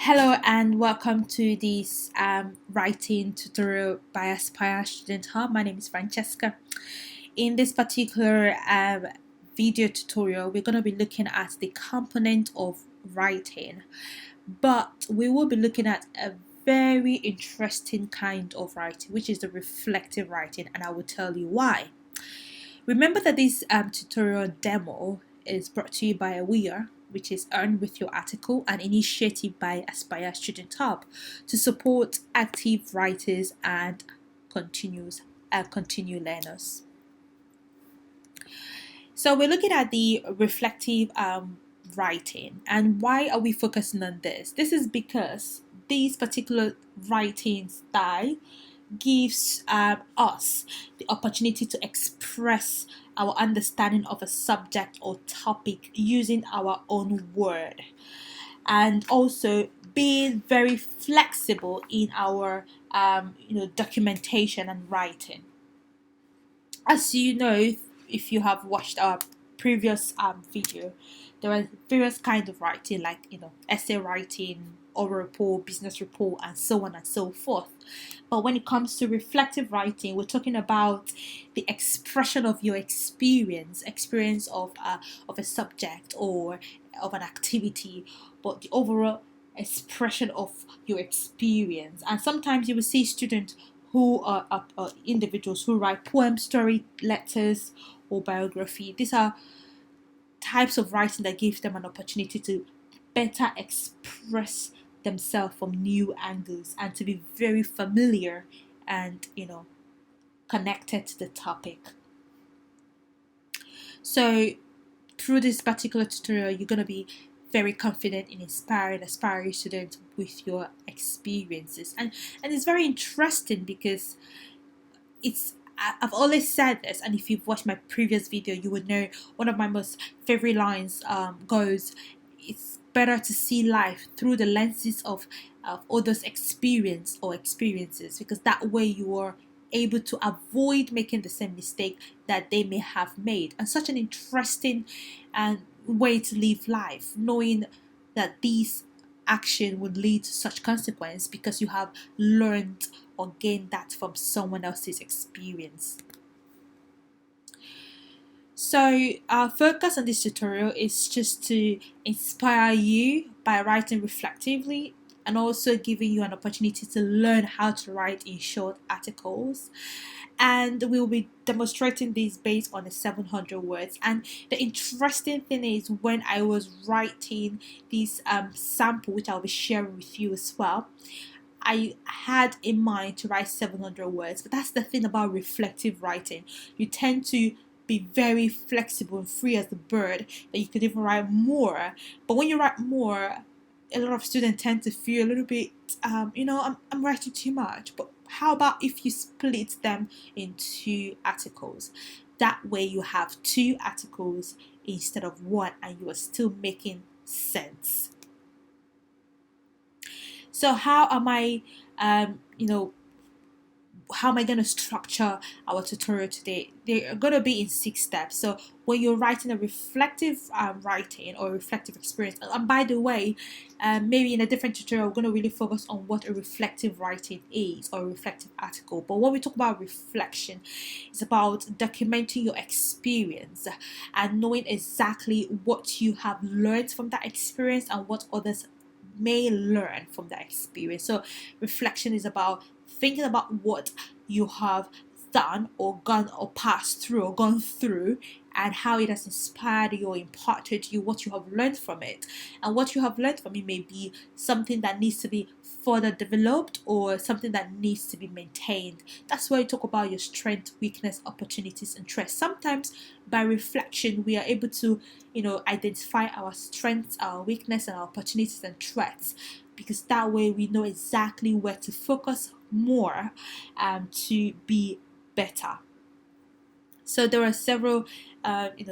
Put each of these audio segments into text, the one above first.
Hello and welcome to this writing tutorial by Aspire Student Hub. My name is Francesca. In this particular video tutorial, we're going to be looking at the component of writing, but we will be looking at a very interesting kind of writing, which is the reflective writing, and I will tell you why. Remember that this tutorial demo is brought to you by Aware, which is Earn with Your Article, an initiative by Aspire Student Hub to support active writers and continue learners. So we're looking at the reflective writing, and why are we focusing on this? This is because this particular writing style gives us the opportunity to express our understanding of a subject or topic using our own word, and also being very flexible in our documentation and writing. As you know, if you have watched our previous video, there are various kinds of writing, like essay writing, oral report, business report, and so on and so forth. But when it comes to reflective writing, we're talking about the expression of your experience of a subject or of an activity, but the overall expression of your experience. And sometimes you will see students who are individuals who write poems, story, letters, or biography. These are types of writing that give them an opportunity to better express themselves from new angles and to be very familiar and connected to the topic. So through this particular tutorial, you're going to be very confident in inspiring aspiring students with your experiences, and it's very interesting because I've always said this, and if you've watched my previous video, you would know one of my most favorite lines goes, "It's better to see life through the lenses of others' experiences, because that way you are able to avoid making the same mistake that they may have made." And such an interesting way to live life, knowing that these action would lead to such consequence because you have learned or gained that from someone else's experience. So our focus on this tutorial is just to inspire you by writing reflectively, and also giving you an opportunity to learn how to write in short articles. And we'll be demonstrating this based on the 700 words. And the interesting thing is, when I was writing this sample, which I'll be sharing with you as well, I had in mind to write 700 words. But that's the thing about reflective writing. You tend to be very flexible and free as a bird, that you could even write more. But when you write more, a lot of students tend to feel a little bit, I'm writing too much. But how about if you split them into articles? That way you have 2 articles instead of 1, and you are still making sense. So how am I, how am I going to structure our tutorial today? They're going to be in 6 steps. So when you're writing a reflective writing or reflective experience, and by the way, maybe in a different tutorial, we're going to really focus on what a reflective writing is, or a reflective article. But when we talk about reflection, it's about documenting your experience and knowing exactly what you have learned from that experience and what others may learn from that experience. So reflection is about thinking about what you have done or gone or passed through or gone through, and how it has inspired you or imparted you what you have learned from it. And what you have learned from it may be something that needs to be further developed or something that needs to be maintained. That's why you talk about your strength, weakness, opportunities, and threats. Sometimes by reflection we are able to identify our strengths, our weakness, and our opportunities and threats, because that way we know exactly where to focus more to be better. So there are several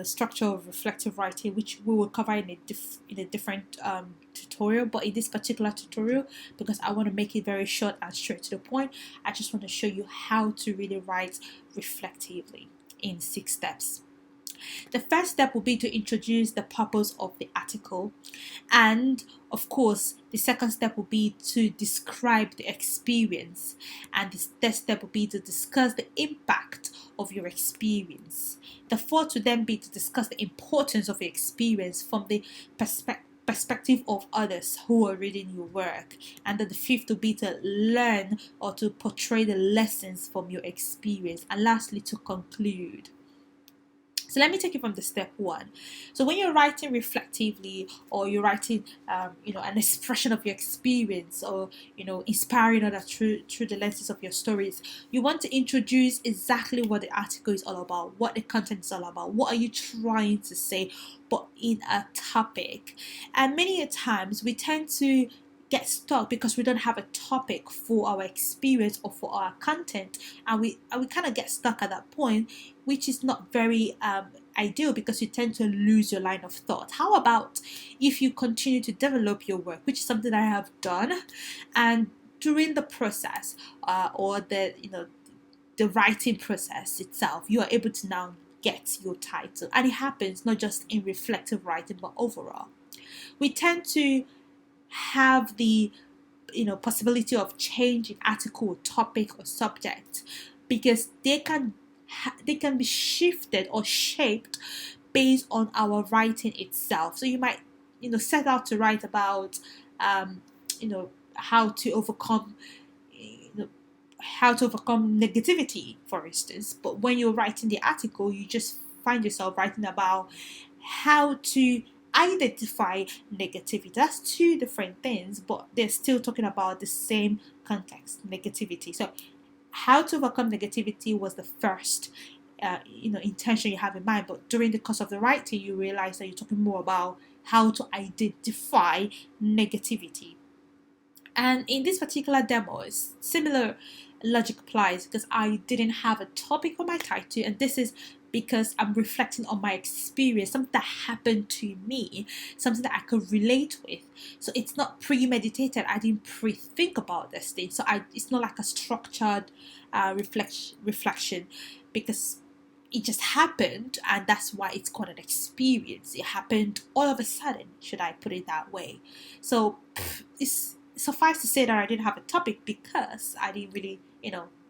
structure of reflective writing, which we will cover in a different tutorial. But in this particular tutorial, because I want to make it very short and straight to the point, I just want to show you how to really write reflectively in 6 steps. The first step will be to introduce the purpose of the article, and of course, the second step will be to describe the experience, and the third step will be to discuss the impact of your experience. The fourth will then be to discuss the importance of your experience from the perspective of others who are reading your work, and then the fifth will be to learn or to portray the lessons from your experience, and lastly to conclude. So let me take it from the step one. So when you're writing reflectively, or you're writing, an expression of your experience, or inspiring others through the lenses of your stories, you want to introduce exactly what the article is all about, what the content is all about, what are you trying to say, but in a topic. And many a times we tend to get stuck because we don't have a topic for our experience or for our content, and we kind of get stuck at that point, which is not very ideal, because you tend to lose your line of thought. How about if you continue to develop your work, which is something I have done, and during the process, or the writing process itself, you are able to now get your title. And it happens not just in reflective writing, but overall. We tend to have the possibility of changing article, topic, or subject, because they can be shifted or shaped based on our writing itself. So you might set out to write about how to overcome negativity, for instance, but when you're writing the article, you just find yourself writing about how to identify negativity. That's two different things, but they're still talking about the same context, negativity. So how to overcome negativity was the first intention you have in mind, but during the course of the writing you realize that you're talking more about how to identify negativity. And in this particular demo, similar logic applies, because I didn't have a topic for my title, and this is because I'm reflecting on my experience, something that happened to me, something that I could relate with. So it's not premeditated. I didn't pre-think about this thing. So it's not like a structured reflection, because it just happened, and that's why it's called an experience. It happened all of a sudden, should I put it that way. So it's suffice to say that I didn't have a topic, because I didn't really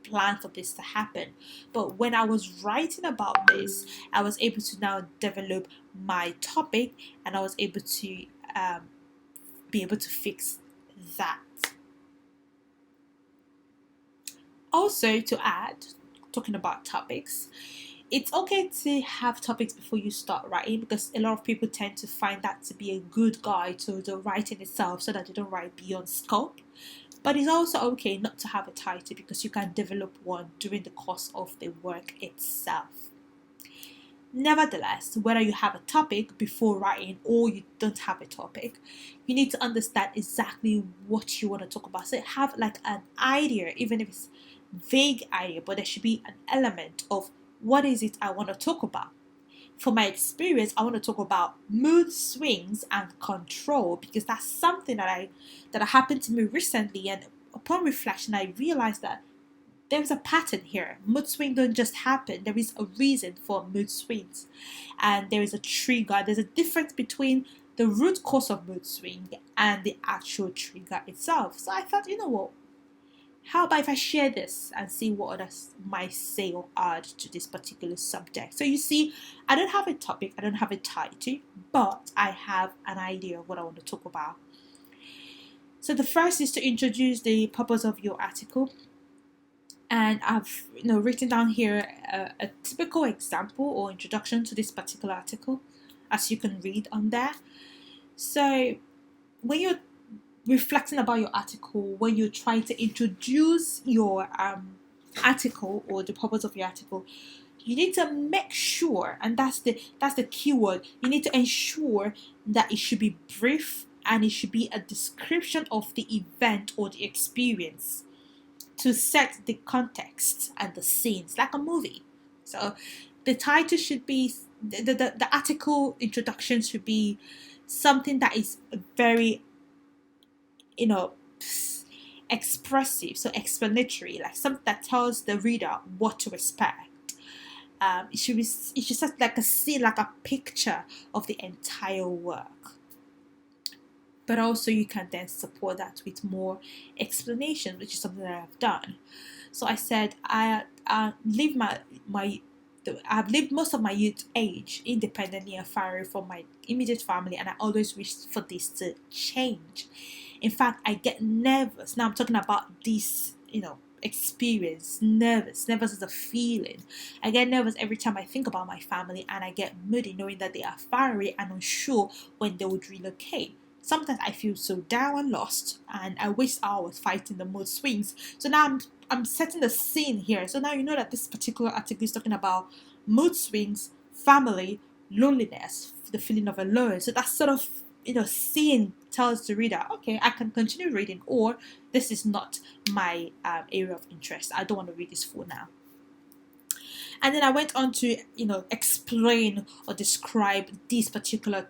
plan for this to happen. But when I was writing about this, I was able to now develop my topic, and I was able to be able to fix that. Also, to add, talking about topics, it's okay to have topics before you start writing, because a lot of people tend to find that to be a good guide to the writing itself, so that you don't write beyond scope. But it's also okay not to have a title, because you can develop one during the course of the work itself. Nevertheless, whether you have a topic before writing or you don't have a topic, you need to understand exactly what you want to talk about. So have like an idea, even if it's vague idea, but there should be an element of what is it I want to talk about. For my experience, I want to talk about mood swings and control, because that's something that happened to me recently, and upon reflection I realized that there's a pattern here. Mood swings don't just happen. There is a reason for mood swings, and there is a trigger. There's a difference between the root cause of mood swing and the actual trigger itself. So I thought, what? How about if I share this and see what others might say or add to this particular subject? So you see, I don't have a topic, I don't have a title, but I have an idea of what I want to talk about. So the first is to introduce the purpose of your article. And I've written down here a typical example or introduction to this particular article, as you can read on there. So when you're reflecting about your article, when you're trying to introduce your article or the purpose of your article, you need to make sure, and that's the key word, you need to ensure that it should be brief, and it should be a description of the event or the experience to set the context and the scenes, like a movie. So the title should be, the article introduction should be something that is very expressive, so explanatory, like something that tells the reader what to expect. it should set like a scene, like a picture of the entire work. But also you can then support that with more explanation, which is something that I've done. So I said I live my I've lived most of my youth age independently and far away from my immediate family, and I always wish for this to change. In fact, I get nervous. Now I'm talking about this, experience. Nervous is a feeling. I get nervous every time I think about my family, and I get moody knowing that they are far away and unsure when they would relocate. Sometimes I feel so down and lost, and I waste hours fighting the mood swings. So now I'm setting the scene here. So now you know that this particular article is talking about mood swings, family, loneliness, the feeling of alone. So that sort of scene tells the reader, okay, I can continue reading, or this is not my area of interest. I don't want to read this for now. And then I went on to explain or describe these particular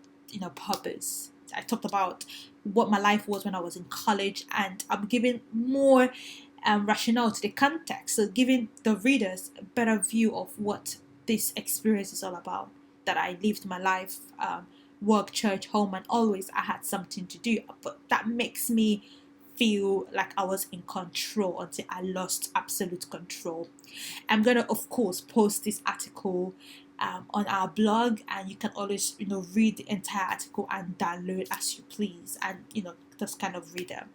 purpose. I talked about what my life was when I was in college, and I'm giving more rationale to the context, so giving the readers a better view of what this experience is all about. That I lived my life, work, church, home, and always I had something to do. But that makes me feel like I was in control until I lost absolute control. I'm gonna, of course, post this article on our blog, and you can always read the entire article and download as you please, and just kind of read them.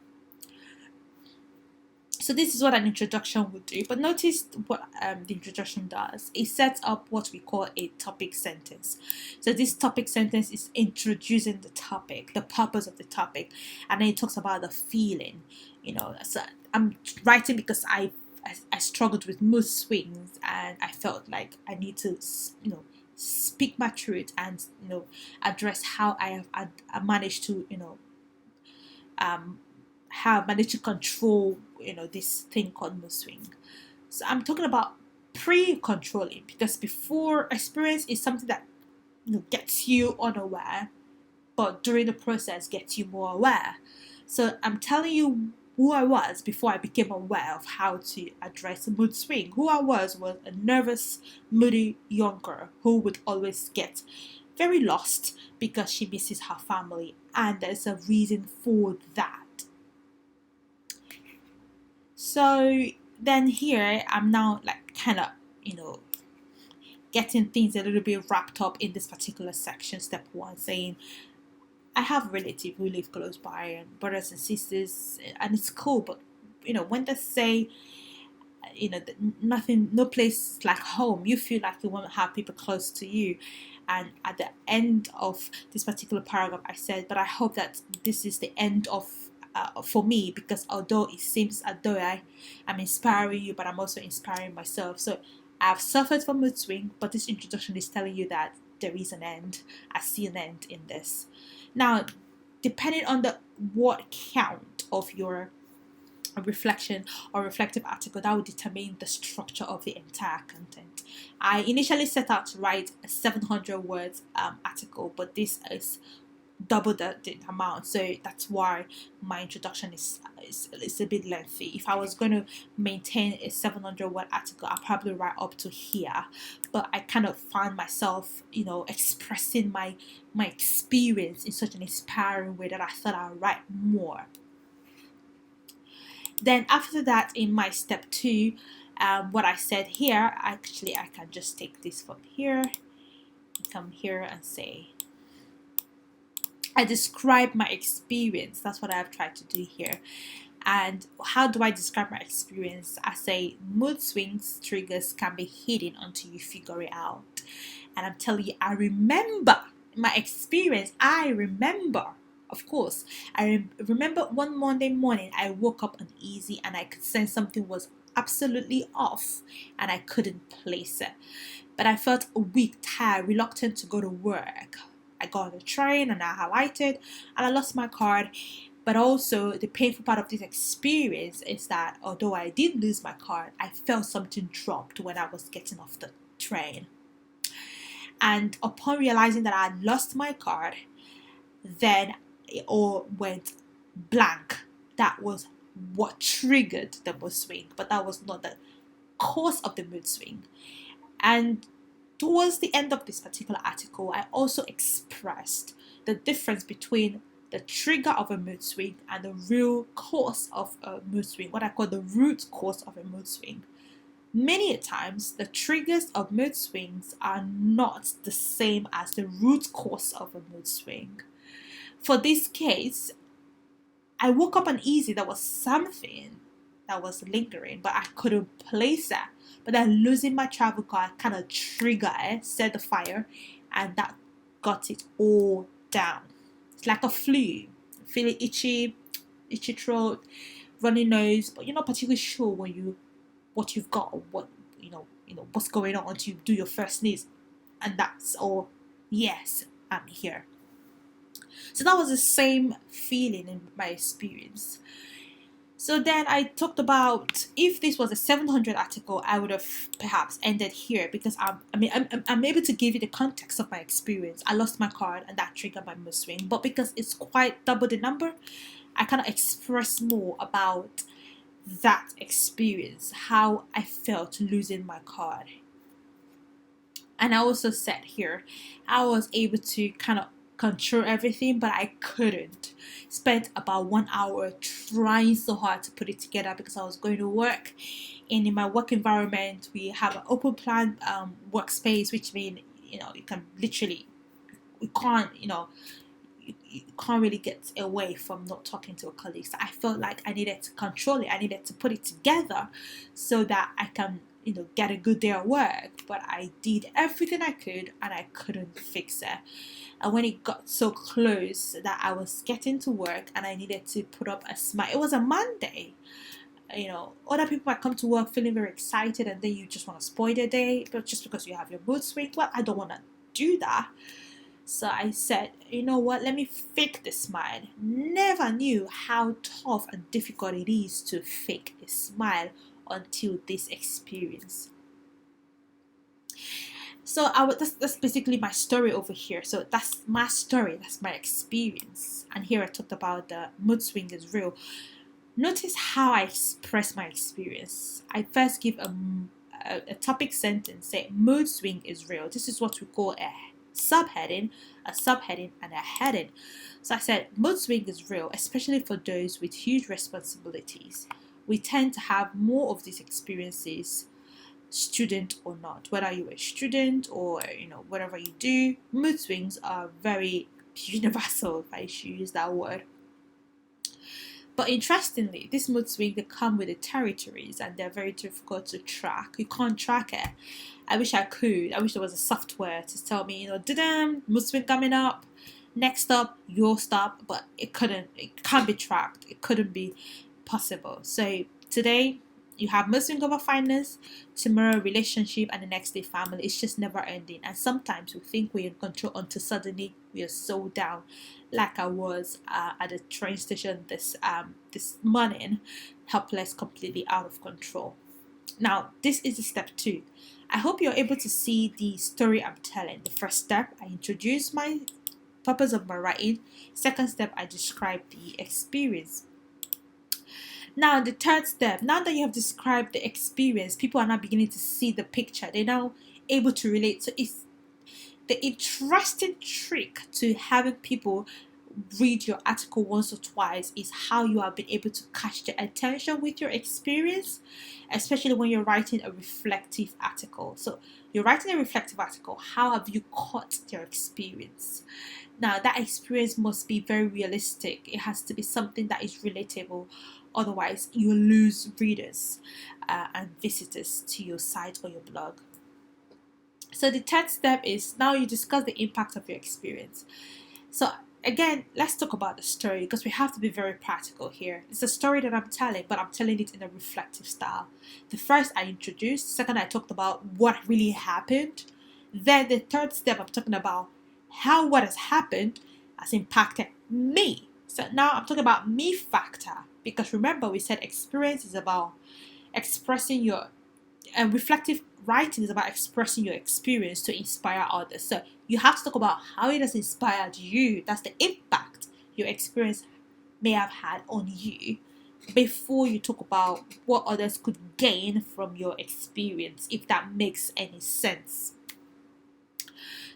So this is what an introduction would do, but notice what the introduction does. It sets up what we call a topic sentence. So this topic sentence is introducing the topic, the purpose of the topic, and then it talks about the feeling. So I'm writing because I struggled with mood swings, and I felt like I need to speak my truth and address how I managed to have managed to control this thing called mood swing. So I'm talking about pre-controlling, because before, experience is something that gets you unaware, but during the process gets you more aware. So I'm telling you who I was before I became aware of how to address a mood swing. Who I was a nervous, moody young girl who would always get very lost because she misses her family, and there's a reason for that. So then here I'm now like kind of getting things a little bit wrapped up in this particular section. Step one, saying I have relatives who live close by and brothers and sisters, and it's cool, but when they say nothing, no place like home, you feel like you want to have people close to you. And at the end of this particular paragraph I said, but I hope that this is the end of for me, because although it seems as though I'm inspiring you, but I'm also inspiring myself. So I've suffered from mood swing, but this introduction is telling you that there is an end. I see an end in this. Now, depending on the word count of your reflection or reflective article, that will determine the structure of the entire content. I initially set out to write a 700 words article, but this is double the amount, so that's why my introduction is a bit lengthy. If I was going to maintain a 700 word article, I'll probably write up to here, but I kind of found myself expressing my experience in such an inspiring way that I thought I'd write more. Then after that, in my step 2, what I said here, actually I can just take this from here, come here and say I describe my experience. That's what I've tried to do here. And how do I describe my experience? I say mood swings triggers can be hidden until you figure it out. And I'm telling you, I remember my experience. Of course, I remember one Monday morning I woke up uneasy, and I could sense something was absolutely off, and I couldn't place it. But I felt weak, tired, reluctant to go to work. I got on the train and I highlighted, and I lost my card. But also, the painful part of this experience is that although I did lose my card, I felt something dropped when I was getting off the train. And upon realizing that I had lost my card, then it all went blank. That was what triggered the mood swing, but that was not the cause of the mood swing. And towards the end of this particular article, I also expressed the difference between the trigger of a mood swing and the real cause of a mood swing, what I call the root cause of a mood swing. Many times, the triggers of mood swings are not the same as the root cause of a mood swing. For this case, I woke up uneasy. There was something that was lingering, but I couldn't place it. But then losing my travel card kind of triggered it, set the fire, and that got it all down. It's like a flu, feeling itchy throat, runny nose, but you're not particularly sure what you've got or what what's going on until you do your first sneeze, and that's all. Yes, I'm here. So that was the same feeling in my experience. So then I talked about, if this was a 700 article, I would have perhaps ended here, because I'm able to give you the context of my experience. I lost my card and that triggered my mood swing. But because it's quite double the number, I kind of express more about that experience, how I felt losing my card. And I also said here, I was able to kind of control everything, but I couldn't. Spent about 1 hour trying so hard to put it together because I was going to work, and in my work environment we have an open plan workspace, which means you can literally, you can't really get away from not talking to a colleague. So I felt like I needed to control it. I needed to put it together so that I can get a good day at work. But I did everything I could and I couldn't fix it. And when it got so close that I was getting to work and I needed to put up a smile, it was a Monday. Other people might come to work feeling very excited, and then you just want to spoil their day, but just because you have your mood swing. Well, I don't want to do that. So I said, you know what, let me fake the smile. Never knew how tough and difficult it is to fake a smile until this experience. So that's basically my story over here. So that's my story, that's my experience. And here I talked about the mood swing is real. Notice how I express my experience. I first give a topic sentence, say mood swing is real. This is what we call a subheading, and a heading. So I said mood swing is real, especially for those with huge responsibilities. We tend to have more of these experiences, student or not. Whether you're a student or whatever you do, mood swings are very universal, if I should use that word. But interestingly, this mood swing, they come with the territories and they're very difficult to track. You can't track it. I wish I could. I wish there was a software to tell me, mood swing coming up. Next up, your stop. But it can't be tracked. It couldn't be possible. So today, you have mood swing over finance, tomorrow relationship, and the next day family. It's just never ending. And sometimes we think we're in control until suddenly we are so down, like I was at the train station this morning, helpless, completely out of control. Now, this is step 2. I hope you're able to see the story I'm telling. The first step, I introduce my purpose of my writing. Second step, I describe the experience. Now, the third step, now that you have described the experience, people are now beginning to see the picture. They're now able to relate. So it's the interesting trick to having people read your article once or twice is how you have been able to catch their attention with your experience, especially when you're writing a reflective article. So you're writing a reflective article, how have you caught their experience? Now, that experience must be very realistic. It has to be something that is relatable. Otherwise, you lose readers and visitors to your site or your blog. So the third step is, now you discuss the impact of your experience. So again, let's talk about the story, because we have to be very practical here. It's a story that I'm telling, but I'm telling it in a reflective style. The first I introduced, second I talked about what really happened. Then the third step, I'm talking about how what has happened has impacted me. So now I'm talking about me factor, because remember we said experience is about expressing your, and reflective writing is about expressing your experience to inspire others. So you have to talk about how it has inspired you. That's the impact your experience may have had on you, before you talk about what others could gain from your experience, if that makes any sense.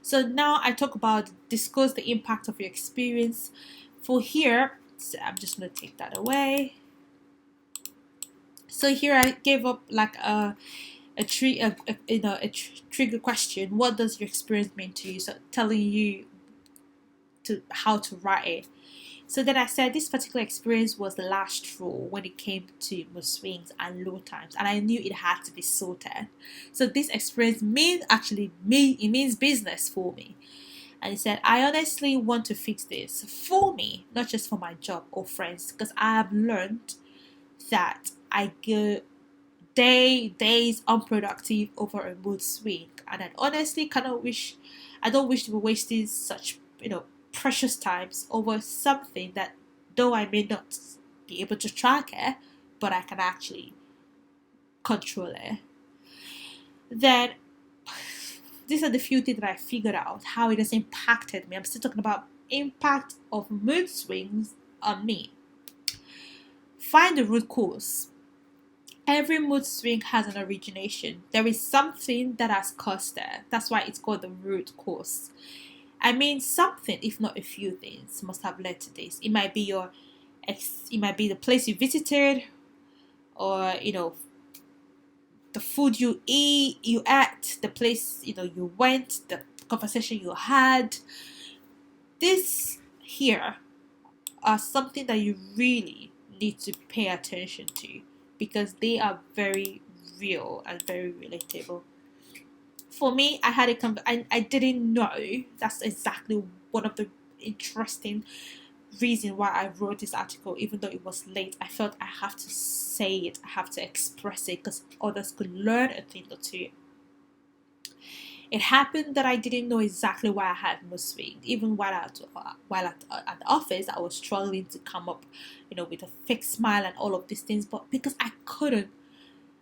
So now I talk about discuss the impact of your experience. For here, so I'm just gonna take that away. So here I gave up like a trigger question. What does your experience mean to you? So telling you to how to write it. So then I said this particular experience was the last straw when it came to mood swings and low times, and I knew it had to be sorted. So this experience it means business for me. And he said, I honestly want to fix this for me, not just for my job or friends, because I have learned that I go days unproductive over a mood swing, and I honestly cannot wish I don't wish to be wasting such precious times over something that, though I may not be able to track it, but I can actually control it. Then these are the few things that I figured out how it has impacted me. I'm still talking about impact of mood swings on me. Find the root cause. Every mood swing has an origination. There is something that has caused it. That's why it's called the root cause. I mean, something, if not a few things, must have led to this. It might be it might be the place you visited, or the food you ate, the place you went, the conversation you had. This here are something that you really need to pay attention to because they are very real and very relatable. For me, I had I didn't know. That's exactly one of the interesting reason why I wrote this article, even though it was late. I felt I have to say it, I have to express it because others could learn a thing or two. It happened that I didn't know exactly why I had mood swings. Even at the office, I was struggling to come up, with a fake smile and all of these things. But because I couldn't,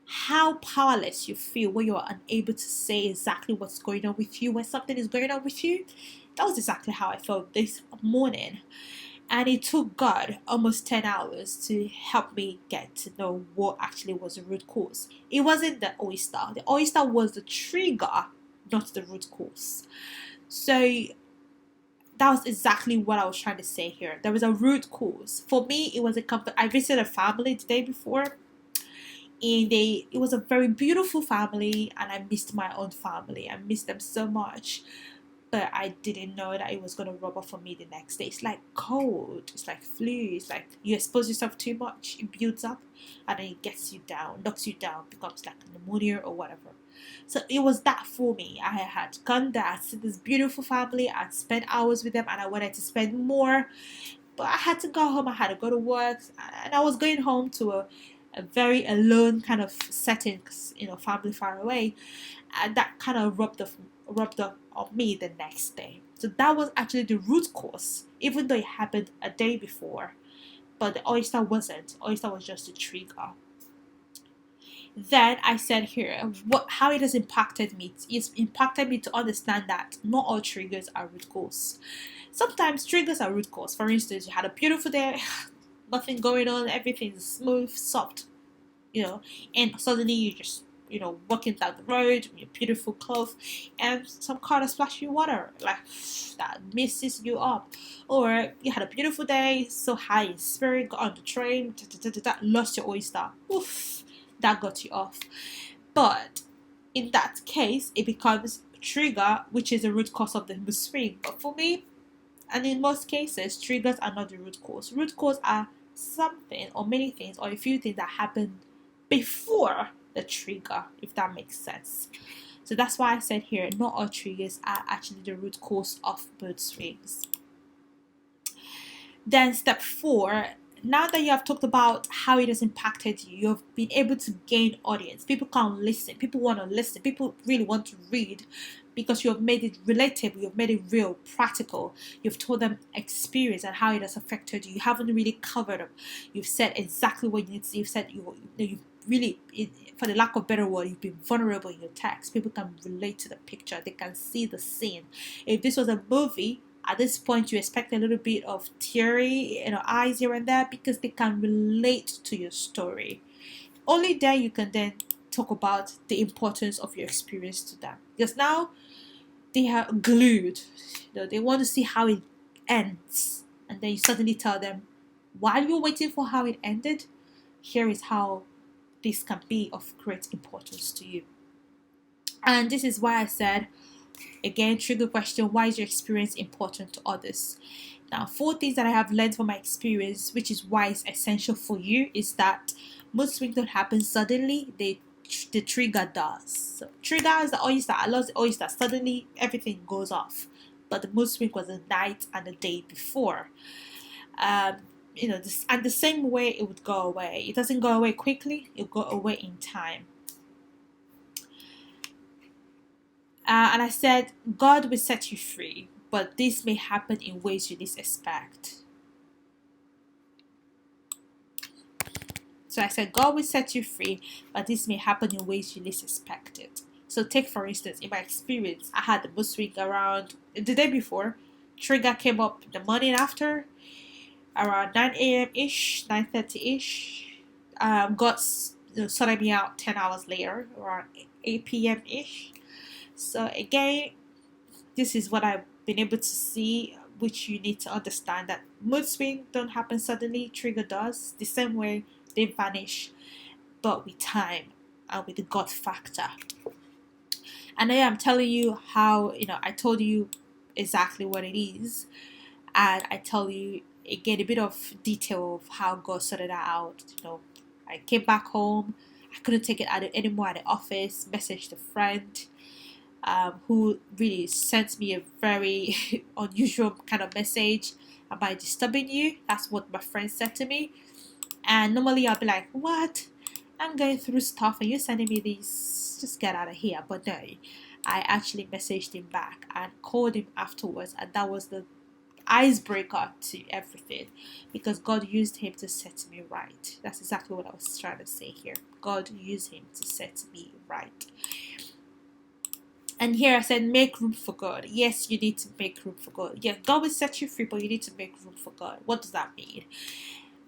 how powerless you feel when you are unable to say exactly what's going on with you when something is going on with you. That was exactly how I felt this morning. And it took God almost 10 hours to help me get to know what actually was the root cause. It wasn't the oyster. The oyster was the trigger, not the root cause. So that was exactly what I was trying to say here. There was a root cause. For me, it was I visited a family the day before, and it was a very beautiful family, and I missed my own family. I missed them so much, but I didn't know that it was going to rub off on me the next day. It's like cold, it's like flu, it's like you expose yourself too much, it builds up, and then it gets you down, knocks you down, becomes like pneumonia or whatever. So it was that for me. I had gone there, I'd seen this beautiful family, I'd spent hours with them, and I wanted to spend more, but I had to go home, I had to go to work, and I was going home to a very alone kind of setting, family far away, and that kind of rubbed up on me the next day. So that was actually the root cause, even though it happened a day before. But the oyster wasn't. Oyster was just a trigger. Then I said here how it has impacted me. It's impacted me to understand that not all triggers are root cause. Sometimes triggers are root cause. For instance, you had a beautiful day, nothing going on, everything's smooth, soft, and suddenly you just walking down the road with your beautiful clothes, and some car splash you water like that messes you up. Or you had a beautiful day, so high in spirit, got on the train, lost your oyster. Oof, that got you off. But in that case, it becomes a trigger, which is the root cause of the mood swing. But for me, and in most cases, triggers are not the root cause. Root cause are something or many things or a few things that happen before the trigger, if that makes sense. So that's why I said here, not all triggers are actually the root cause of mood swings. Then step 4, now that you have talked about how it has impacted you, you've been able to gain audience. People can listen. People want to listen. People really want to read because you have made it relatable. You've made it real, practical. You've told them experience and how it has affected you. You haven't really covered them. You've said exactly what you need to. You've said you really, for the lack of better word, you've been vulnerable in your text. People can relate to the picture. They can see the scene. If this was a movie, at this point you expect a little bit of teary eyes here and there because they can relate to your story. Only then you can then talk about the importance of your experience to them, because now they are glued. They want to see how it ends, and then you suddenly tell them, while you're waiting for how it ended, here is how this can be of great importance to you. And this is why I said, again, trigger question, why is your experience important to others? Now, 4 things that I have learned from my experience, which is why it's essential for you, is that mood swings don't happen suddenly. The trigger does. So trigger is the oyster. I love the oyster. Suddenly everything goes off. But the mood swing was the night and the day before. Um, and the same way it would go away. It doesn't go away quickly. It will go away in time. And I said, God will set you free, but this may happen in ways you least expect. So I said, God will set you free, but this may happen in ways you least expect it. So take, for instance, in my experience, I had the mood swing around the day before. Trigger came up the morning after, around 9 a.m. ish, 9:30 ish. God sorted me out 10 hours later, around 8 p.m. ish. So again, this is what I've been able to see, which you need to understand, that mood swing don't happen suddenly. Trigger does. The same way they vanish, but with time and with the God factor. And I am telling you how, I told you exactly what it is, and I tell you again a bit of detail of how God sorted that out. I came back home. I couldn't take it anymore at the office. Messaged a friend, who really sent me a very unusual kind of message. Am I disturbing you? That's what my friend said to me. And normally I'll be like, what? I'm going through stuff and you're sending me these. Just get out of here. But no, I actually messaged him back and called him afterwards. And that was the icebreaker to everything, because God used him to set me right. That's exactly what I was trying to say here. God used him to set me right. And here I said, make room for God. Yes, you need to make room for God. Yeah, God will set you free, but you need to make room for God. What does that mean?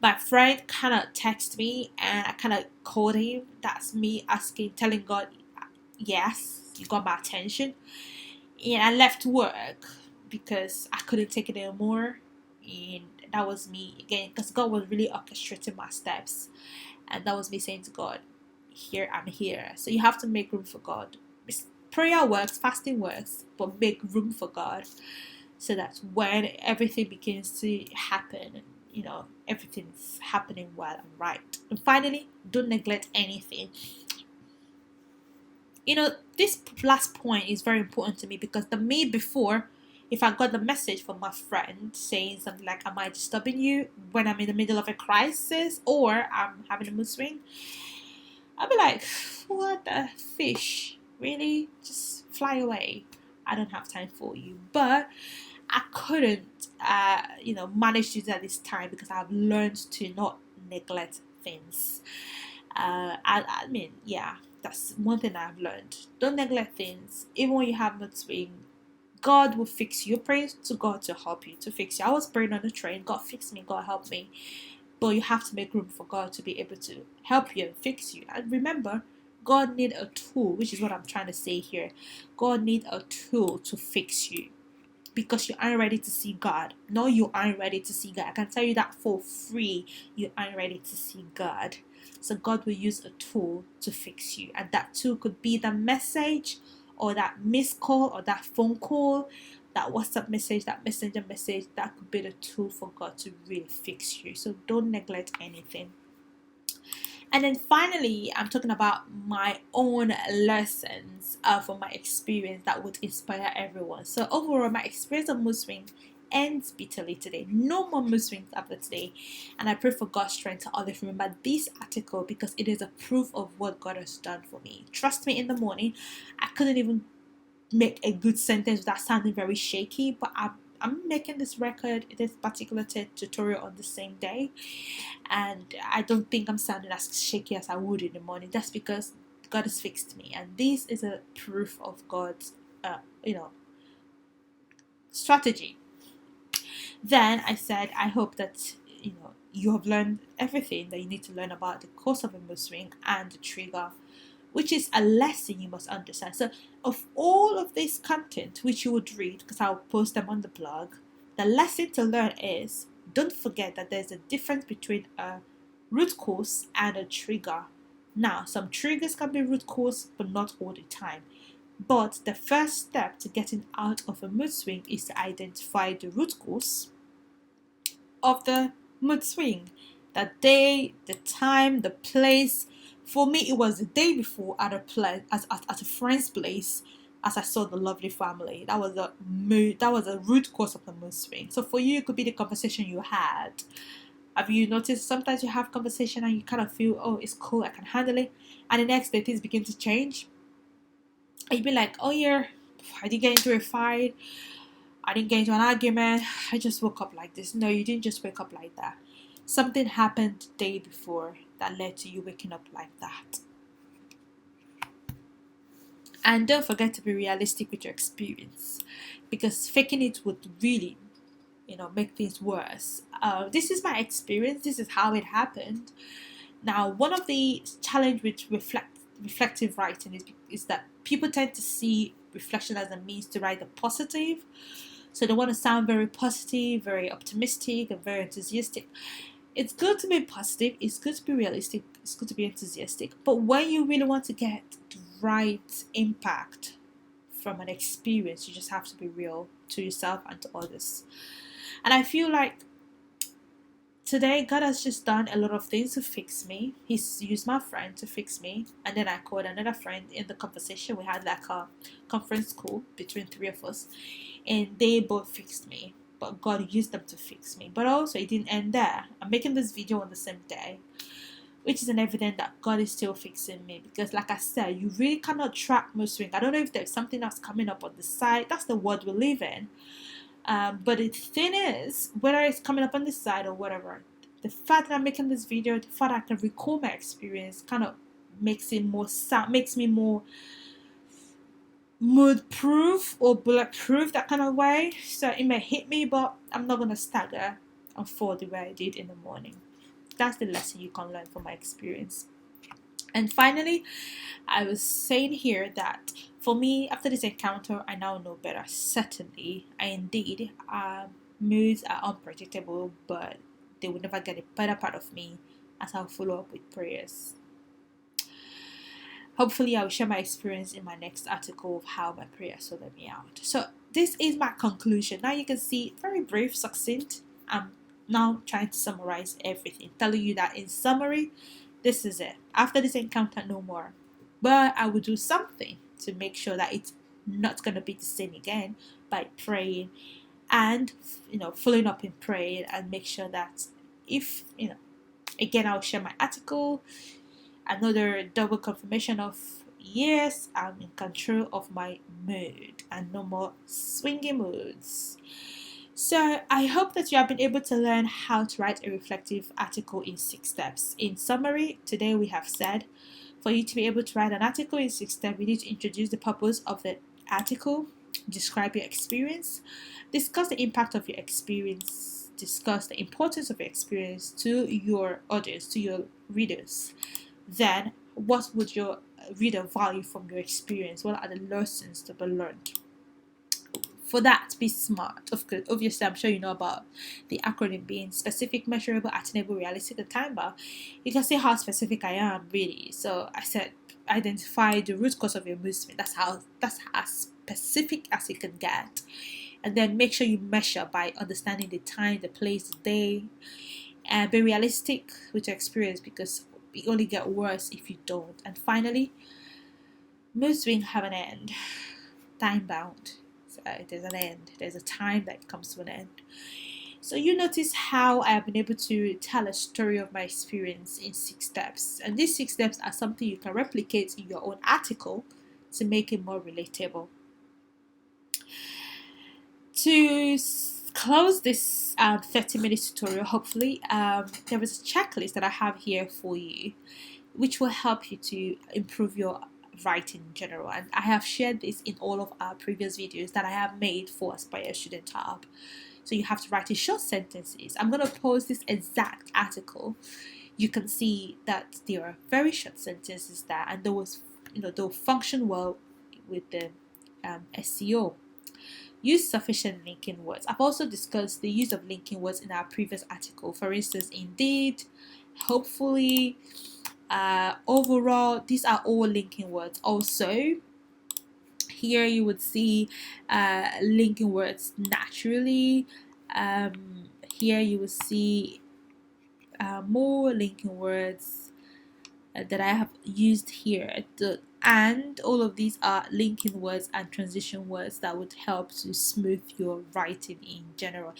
My friend kind of texted me and I kind of called him. That's me telling God, yes, you got my attention. And I left work because I couldn't take it anymore. And that was me again, because God was really orchestrating my steps. And that was me saying to God, here, I'm here. So you have to make room for God. Prayer works, fasting works, but make room for God, so that when everything begins to happen, everything's happening well and right. And finally, don't neglect anything. This last point is very important to me, because the me before, if I got the message from my friend saying something like, am I disturbing you when I'm in the middle of a crisis or I'm having a mood swing, I'd be like, what the fish? Really? Just fly away. I don't have time for you. But I couldn't, manage to do that this time, because I've learned to not neglect things. I mean, yeah, that's one thing I've learned. Don't neglect things. Even when you have mood swing, God will fix you. Pray to God to help you, to fix you. I was praying on the train. God fix me. God help me. But you have to make room for God to be able to help you and fix you. And remember, God need a tool, which is what I'm trying to say here. God need a tool to fix you, because you aren't ready to see God. No, you aren't ready to see God. I can tell you that for free. You aren't ready to see God. So God will use a tool to fix you. And that tool could be the message, or that missed call, or that phone call, that WhatsApp message, that messenger message. That could be the tool for God to really fix you. So don't neglect anything. And then finally, I'm talking about my own lessons from my experience that would inspire everyone. So overall, my experience of mood swing ends bitterly today. No more mood swings after today. And I pray for God's strength to always remember this article, because it is a proof of what God has done for me. Trust me, in the morning, I couldn't even make a good sentence without sounding very shaky, but I'm making this particular tutorial on the same day, and I don't think I'm sounding as shaky as I would in the morning. That's because God has fixed me, and this is a proof of God's, strategy. Then I said, I hope that you have learned everything that you need to learn about the cause of a mood swing and the trigger, which is a lesson you must understand. So, of all of this content which you would read, because I'll post them on the blog, the lesson to learn is don't forget that there's a difference between a root cause and a trigger. Now, some triggers can be root cause, but not all the time. But the first step to getting out of a mood swing is to identify the root cause of the mood swing. The day, the time, the place. For me, it was the day before at a place, at a friend's place, as I saw the lovely family. That was a mood. That was a root cause of the mood swing. So for you, it could be the conversation you had. Have you noticed sometimes you have conversation and you kind of feel, oh, it's cool, I can handle it, and the next day things begin to change, and you'd be like, oh yeah, I didn't get into a fight, I didn't get into an argument, I just woke up like this. No, you didn't just wake up like that. Something happened the day before that led to you waking up like that. And don't forget to be realistic with your experience, because faking it would really, make things worse. This is my experience. This is how it happened. Now, one of the challenge with reflective writing is that people tend to see reflection as a means to write the positive. So they want to sound very positive, very optimistic, and very enthusiastic. It's good to be positive, it's good to be realistic, it's good to be enthusiastic. But when you really want to get the right impact from an experience, you just have to be real to yourself and to others. And I feel like today God has just done a lot of things to fix me. He's used my friend to fix me, and then I called another friend in the conversation. We had like a conference call between three of us, and they both fixed me. But God used them to fix me. But also, it didn't end there. I'm making this video on the same day, which is an evidence that God is still fixing me. Because, like I said, you really cannot track mood swing. I don't know if there's something else coming up on the side. That's the world we live in. But the thing is, whether it's coming up on the side or whatever, the fact that I'm making this video, the fact that I can recall my experience, kind of makes me more mood proof or bulletproof, that kind of way. So it may hit me, but I'm not gonna stagger and fall the way I did in the morning. That's the lesson you can learn from my experience. And finally, I was saying here that for me, after this encounter, I now know better. Certainly, moods are unpredictable, but they will never get a better part of me as I'll follow up with prayers. Hopefully, I will share my experience in my next article of how my prayer sorted me out. So this is my conclusion. Now you can see, very brief, succinct. I'm now trying to summarize everything, telling you that in summary, this is it. After this encounter, no more. But I will do something to make sure that it's not going to be the same again by praying and, following up in praying, and make sure that if, again, I'll share my article. Another double confirmation of yes, I'm in control of my mood and no more swingy moods. So I hope that you have been able to learn how to write a reflective article in 6 steps. In summary, today we have said for you to be able to write an article in 6 steps, you need to introduce the purpose of the article, describe your experience, discuss the impact of your experience, discuss the importance of your experience to your audience, to your readers. Then, what would your reader value from your experience? What are the lessons to be learned? For that, be smart. Obviously, I'm sure you know about the acronym being specific, measurable, attainable, realistic, and time-bound. You can see how specific I am, really. So I said, identify the root cause of your mood swing. That's as specific as you can get. And then make sure you measure by understanding the time, the place, the day, and be realistic with your experience, because it only get worse if you don't. And finally, mood swings have an end, time bound. So there's an end. There's a time that comes to an end. So you notice how I have been able to tell a story of my experience in 6 steps, and these 6 steps are something you can replicate in your own article to make it more relatable. To close this 30-minute tutorial, hopefully, there is a checklist that I have here for you, which will help you to improve your writing in general. And I have shared this in all of our previous videos that I have made for Aspire Student Hub. So you have to write in short sentences. I'm going to post this exact article. You can see that there are very short sentences there, and there was they'll function well with the SEO. Use sufficient linking words. I've also discussed the use of linking words in our previous article. For instance, indeed, hopefully, overall, these are all linking words. Also, here you would see linking words naturally. Here you will see more linking words that I have used here. And all of these are linking words and transition words that would help to smooth your writing in general,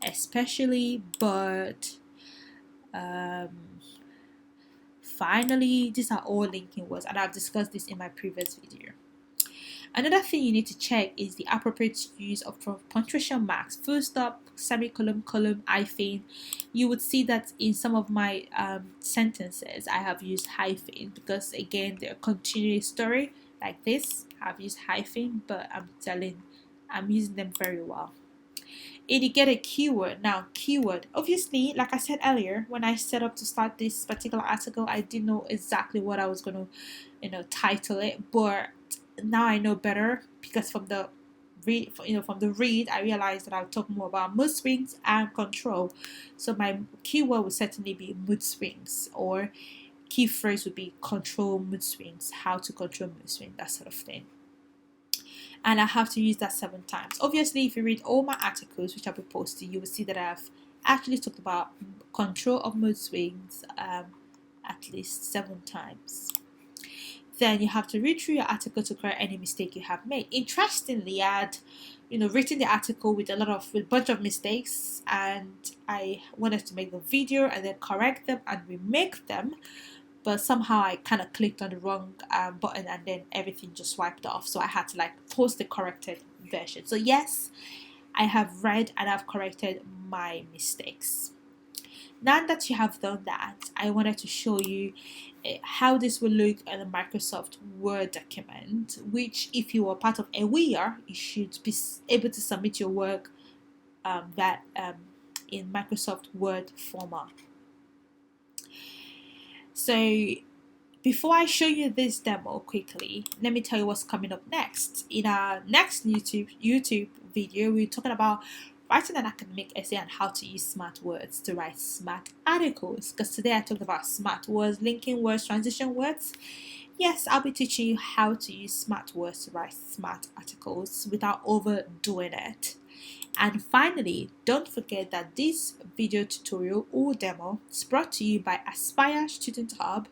especially. But finally, these are all linking words, and I've discussed this in my previous video. Another thing you need to check is the appropriate use of punctuation marks, full stop, semicolon, colon, hyphen. You would see that in some of my sentences I have used hyphen because, again, they're a continuous story like this. I've used hyphen, but I'm using them very well. And you get a keyword. Now, keyword, obviously, like I said earlier, when I set up to start this particular article, I didn't know exactly what I was going to title it, but now I know better because from the read, I realized that I'll talk more about mood swings and control. So my keyword would certainly be mood swings, or key phrase would be control mood swings, how to control mood swings, that sort of thing. And I have to use that 7 times. Obviously, if you read all my articles, which I'll be posting, you will see that I've actually talked about control of mood swings at least 7 times. Then you have to read through your article to correct any mistake you have made. Interestingly, I had, written the article with a bunch of mistakes, and I wanted to make the video and then correct them and remake them, but somehow I kind of clicked on the wrong button and then everything just wiped off. So I had to post the corrected version. So yes, I have read and I've corrected my mistakes. Now that you have done that, I wanted to show you how this will look in a Microsoft Word document, which if you are part of a WEAR, you should be able to submit your work in Microsoft Word format. So before I show you this demo quickly, let me tell you what's coming up next. In our next YouTube video, we're talking about writing an academic essay and how to use smart words to write smart articles. Because today I talked about smart words, linking words, transition words. Yes, I'll be teaching you how to use smart words to write smart articles without overdoing it. And finally, don't forget that this video tutorial or demo is brought to you by Aspire Student Hub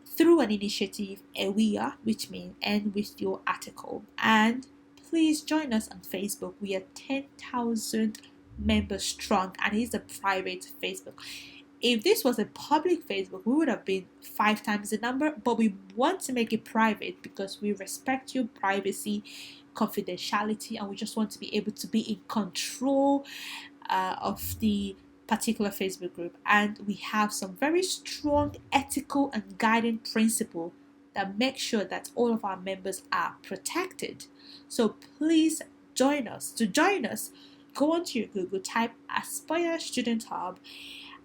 through an initiative, WEAR, which means End With Your Article. And please join us on Facebook. We are 10,000 members strong, and it is a private Facebook. If this was a public Facebook, we would have been 5 times the number, but we want to make it private because we respect your privacy, confidentiality, and we just want to be able to be in control of the particular Facebook group. And we have some very strong ethical and guiding principle that make sure that all of our members are protected. So please join us. To join us, go onto your Google, type Aspire Student Hub,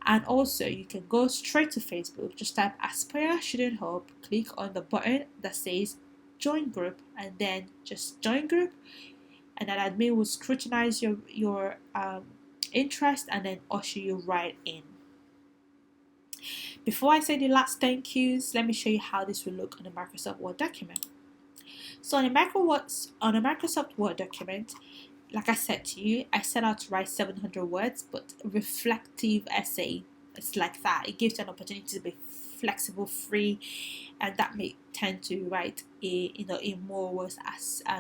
and also you can go straight to Facebook. Just type Aspire Student Hub, click on the button that says join group, and then just join group, and an admin will scrutinize your interest and then usher you right in. Before I say the last thank yous, let me show you how this will look on a Microsoft Word document. So on a Microsoft Word document, like I said to you, I set out to write 700 words, but reflective essay, it's like that. It gives you an opportunity to be flexible, free, and that may tend to write in more words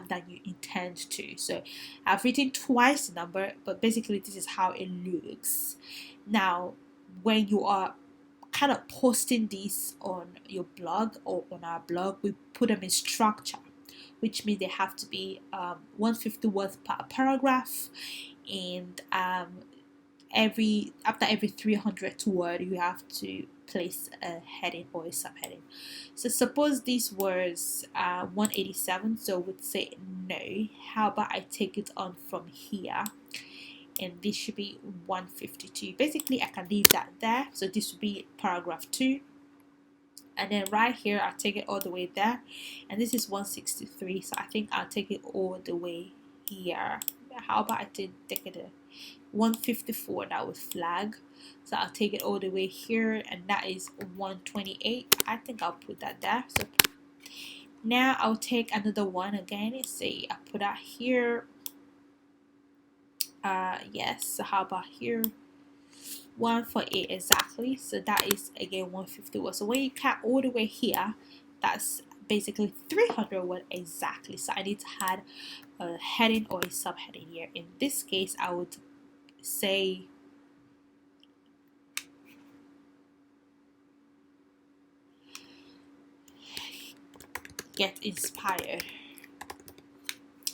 than you intend to. So I've written twice the number, but basically this is how it looks. Now, when you are kind of posting these on your blog or on our blog, we put them in structure, which means they have to be 150 words per paragraph, and after every 300 word you have to place a heading or a subheading. So suppose these words are 187, so we'd say no. How about I take it on from here, and this should be 152. Basically, I can leave that there. So this would be paragraph 2, and then right here I'll take it all the way there, and this is 163, so I think I'll take it all the way here. How about I take it to 154? That would flag, so I'll take it all the way here, and that is 128. I think I'll put that there. So now I'll take another one again. Let's see, I put that here. Yes, so how about here, 148 exactly, so that is again 151. So when you count all the way here, that's basically 300 word exactly. So I need to add a heading or a subheading here. In this case, I would say get inspired.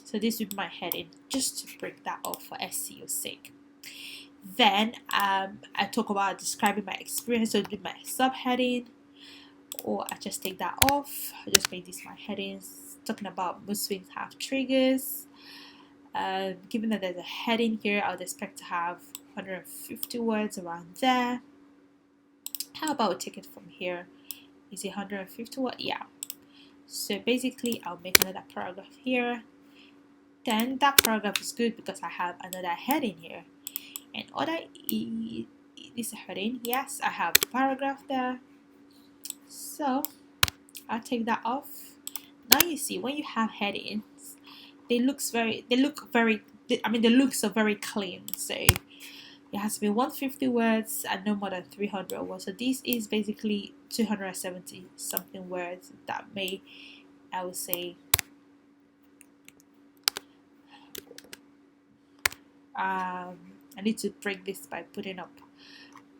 So this would be my heading, just to break that off for SEO sake. Then I talk about describing my experience, so do my subheading, or I just take that off. I just make this my headings, talking about mood swings have triggers. Given that there's a heading here, I would expect to have 150 words around there. How about we take it from here? Is it 150 words? Yeah. So basically I'll make another paragraph here. Then that paragraph is good because I have another heading here. And other this heading, yes, I have a paragraph there. So I'll take that off. Now you see, when you have headings, the looks are very clean. So it has to be 150 words and no more than 300 words. So this is basically 270 something words. That may, I would say, I need to break this by putting up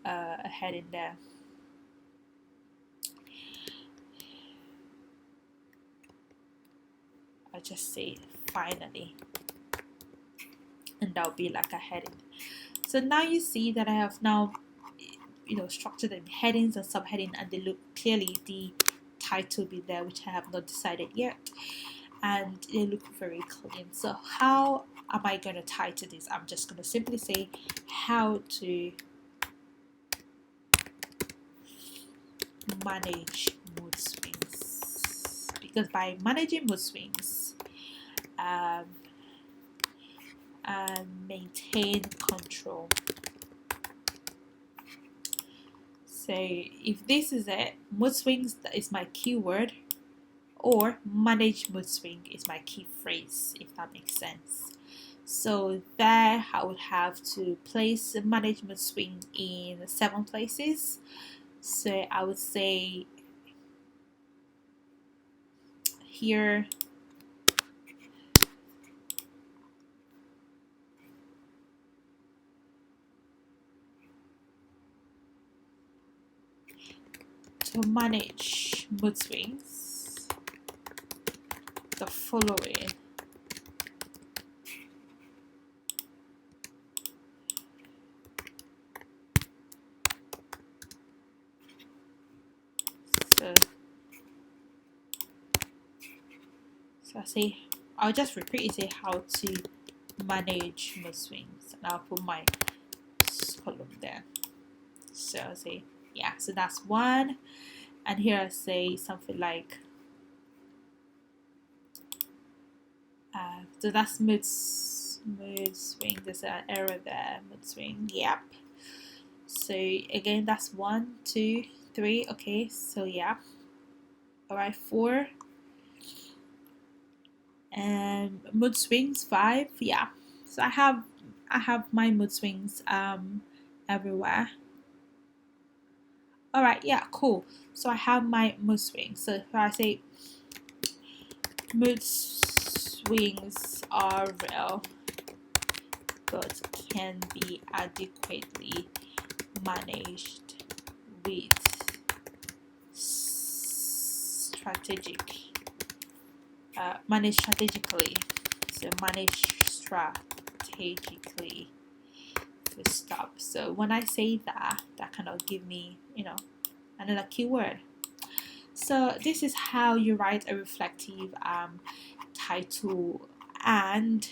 a heading there. I'll just say finally, and that'll be like a heading. So now you see that I have now, structured in headings and subheading, and they look clearly. The title will be there, which I have not decided yet, and they look very clean. So how am I going to title this? I'm just going to simply say how to manage mood swings, because by managing mood swings, maintain control. So if this is it, mood swings is my keyword, or manage mood swing is my key phrase, if that makes sense. So there I would have to place manage mood swing in 7 places. So I would say here, to manage mood swings, the following. So I say, I'll just repeat it, say how to manage mood swings, and I'll put my column there. So I'll say, yeah, so that's one. And here I say something like, so that's mood swing. There's an error there. Mood swing. Yep. So again, that's 1, 2, 3. Okay. So yeah. All right. 4. And mood swings 5. Yeah. So I have my mood swings everywhere. All right. Yeah. Cool. So I have my mood swings. So if I say mood swings are real but can be adequately managed with manage strategically. So manage strategically to stop. So when I say that kind of give me, another keyword. So this is how you write a reflective title and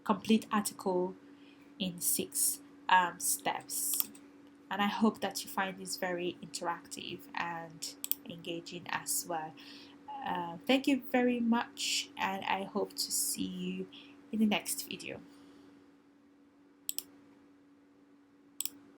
complete article in 6 steps. And I hope that you find this very interactive and engaging as well. Thank you very much, and I hope to see you in the next video.